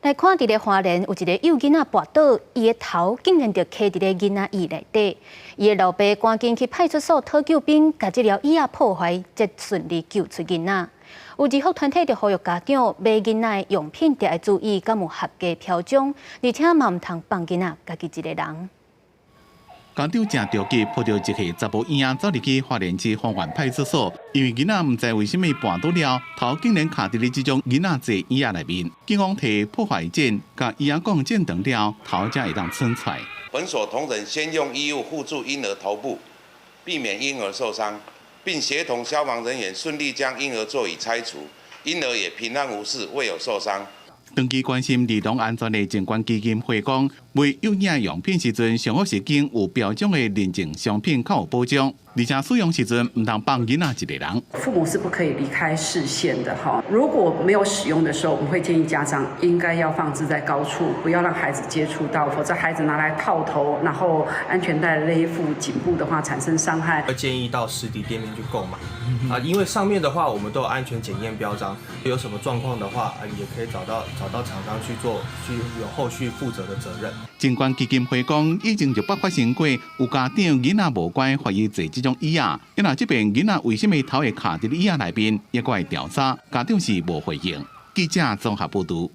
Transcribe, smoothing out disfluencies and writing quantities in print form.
来看，伫咧花莲有一个幼囡仔跋倒，伊的头竟然就卡伫咧囡仔椅内底。伊的老爸赶紧去派出所讨救兵，甲这条椅仔破坏，才顺利救出囡仔。有儿福团体就呼吁家长买囡仔的用品，得要注意敢有合格标章，而且嘛唔通放囡仔家己一个人。家长正着急，抱着一个查甫婴仔走入去花莲市丰原派出所，因为囡仔唔知为什么绊倒了，头竟然卡伫咧这种囡仔坐椅仔内面。警方摕破坏剪甲椅仔杠剪断了，头才会当伸出来。本所同仁先用衣物护住婴儿头部，避免婴儿受伤，并协同消防人员顺利将婴儿座椅拆除，婴儿也平安无事，未有受伤。长期关心儿童安全的监管基金会讲，卖幼婴用品时阵，上好是拣有标章的认证商品，较有保障。而且使用时阵唔通放囡仔一个人。父母是不可以离开视线的哈。如果没有使用的时候，我们会建议家长应该要放置在高处，不要让孩子接触到，否则孩子拿来套头，然后安全带勒附颈部的话产生伤害。会建议到实体店面去购买因为上面的话我们都有安全检验标章，有什么状况的话也可以找到厂商去有后续负责的责任。监管基金会讲，已经就发生过有家长囡仔无乖，怀疑坐这种椅仔，因为这边囡仔为什么头会卡伫咧椅仔内面，也会调查，家长是无回应。记者综合报道。